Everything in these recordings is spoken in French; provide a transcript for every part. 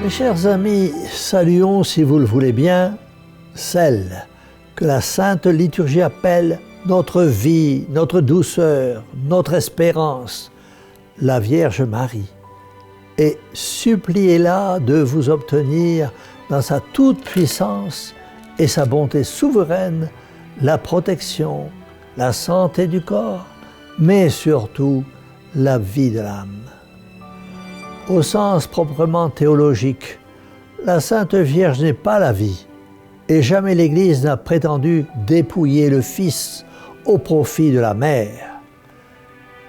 Mes chers amis, saluons, si vous le voulez bien, celle que la Sainte Liturgie appelle notre vie, notre douceur, notre espérance, la Vierge Marie. Et suppliez-la de vous obtenir dans sa toute-puissance et sa bonté souveraine la protection, la santé du corps, mais surtout la vie de l'âme. Au sens proprement théologique, la Sainte Vierge n'est pas la vie, et jamais l'Église n'a prétendu dépouiller le Fils au profit de la Mère,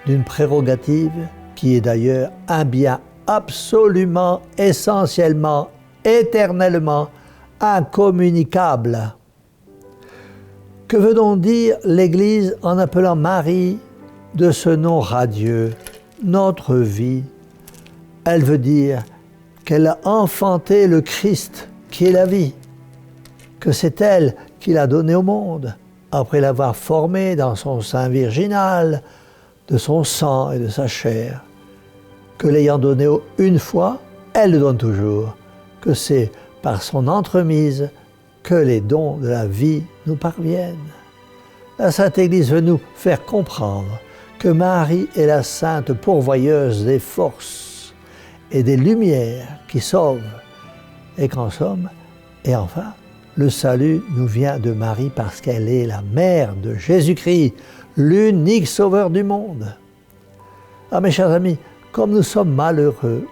d'une prérogative qui est d'ailleurs un bien absolument, essentiellement, éternellement incommunicable. Que veut donc dire l'Église en appelant Marie de ce nom radieux, notre vie? Elle veut dire qu'elle a enfanté le Christ, qui est la vie, que c'est elle qui l'a donné au monde, après l'avoir formé dans son sein virginal, de son sang et de sa chair, que l'ayant donné une fois, elle le donne toujours, que c'est par son entremise que les dons de la vie nous parviennent. La Sainte Église veut nous faire comprendre que Marie est la sainte pourvoyeuse des forces et des lumières qui sauvent, et qu'en somme, et enfin, le salut nous vient de Marie parce qu'elle est la mère de Jésus-Christ, l'unique sauveur du monde. Ah mes chers amis, comme nous sommes malheureux,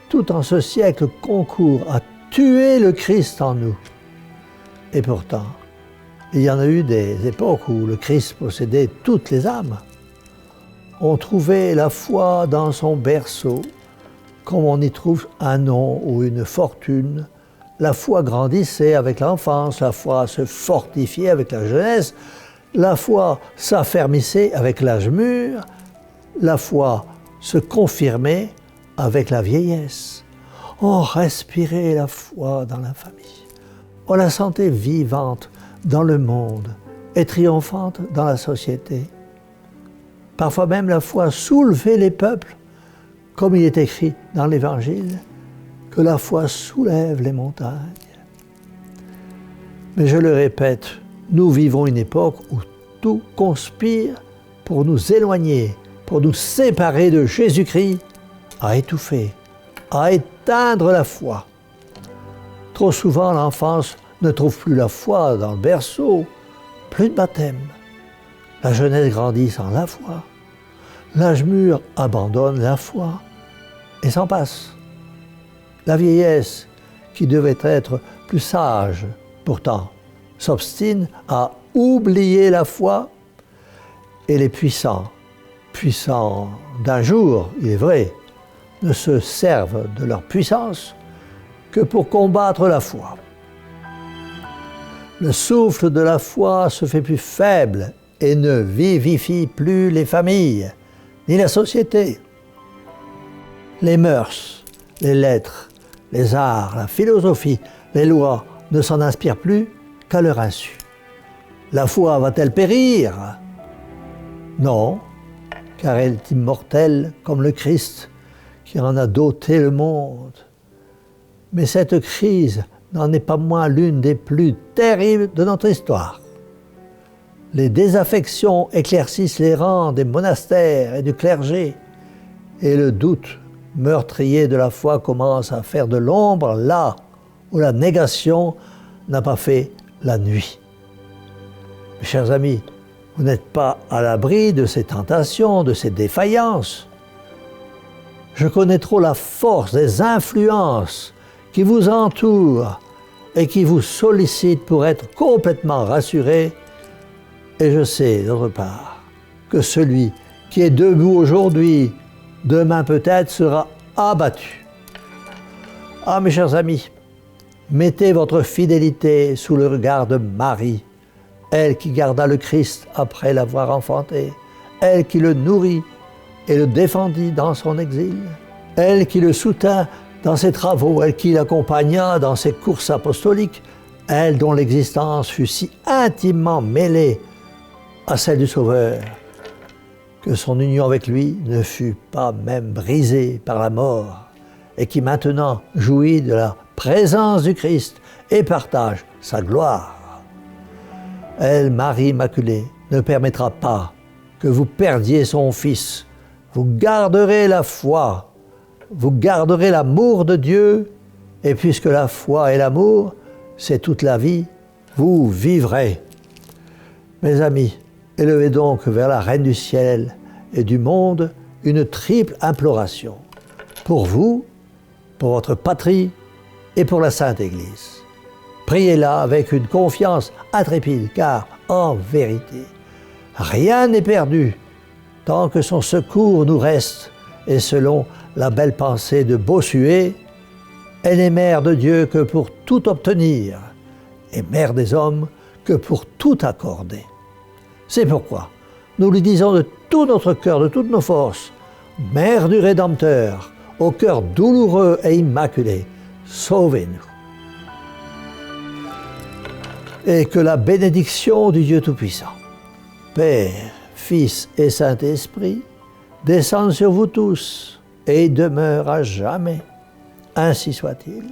tout en ce siècle concourt à tuer le Christ en nous. Et pourtant, il y en a eu des époques où le Christ possédait toutes les âmes. On trouvait la foi dans son berceau, comme on y trouve un nom ou une fortune. La foi grandissait avec l'enfance, la foi se fortifiait avec la jeunesse, la foi s'affermissait avec l'âge mûr, la foi se confirmait avec la vieillesse. On respirait la foi dans la famille. On la sentait vivante dans le monde et triomphante dans la société. Parfois même la foi soulevait les peuples, comme il est écrit dans l'Évangile, que la foi soulève les montagnes. Mais je le répète, nous vivons une époque où tout conspire pour nous éloigner, pour nous séparer de Jésus-Christ, à étouffer, à éteindre la foi. Trop souvent, l'enfance ne trouve plus la foi dans le berceau, plus de baptême. La jeunesse grandit sans la foi. L'âge mûr abandonne la foi et s'en passe. La vieillesse, qui devait être plus sage, pourtant, s'obstine à oublier la foi, et les puissants d'un jour, il est vrai, ne se servent de leur puissance que pour combattre la foi. Le souffle de la foi se fait plus faible et ne vivifie plus les familles, ni la société. Les mœurs, les lettres, les arts, la philosophie, les lois ne s'en inspirent plus qu'à leur insu. La foi va-t-elle périr? Non, car elle est immortelle comme le Christ qui en a doté le monde. Mais cette crise n'en est pas moins l'une des plus terribles de notre histoire. Les désaffections éclaircissent les rangs des monastères et du clergé, et le doute meurtrier de la foi commence à faire de l'ombre là où la négation n'a pas fait la nuit. Mes chers amis, vous n'êtes pas à l'abri de ces tentations, de ces défaillances. Je connais trop la force des influences qui vous entourent et qui vous sollicitent pour être complètement rassurés. Et je sais, d'autre part, que celui qui est debout aujourd'hui, demain peut-être sera abattu. Ah, mes chers amis, mettez votre fidélité sous le regard de Marie, elle qui garda le Christ après l'avoir enfanté, elle qui le nourrit et le défendit dans son exil, elle qui le soutint dans ses travaux, elle qui l'accompagna dans ses courses apostoliques, elle dont l'existence fut si intimement mêlée à celle du Sauveur, que son union avec lui ne fut pas même brisée par la mort, et qui maintenant jouit de la présence du Christ et partage sa gloire. Elle, Marie Immaculée, ne permettra pas que vous perdiez son Fils. Vous garderez la foi, vous garderez l'amour de Dieu, et puisque la foi et l'amour, c'est toute la vie, vous vivrez. Mes amis, élevez donc vers la Reine du ciel et du monde une triple imploration, pour vous, pour votre patrie et pour la Sainte Église. Priez-la avec une confiance intrépide, car en vérité, rien n'est perdu tant que son secours nous reste, et selon la belle pensée de Bossuet, elle est mère de Dieu que pour tout obtenir, et mère des hommes que pour tout accorder. C'est pourquoi nous lui disons de tout notre cœur, de toutes nos forces, Mère du Rédempteur, au cœur douloureux et immaculé, sauvez-nous. Et que la bénédiction du Dieu Tout-Puissant, Père, Fils et Saint-Esprit, descende sur vous tous et demeure à jamais. Ainsi soit-il.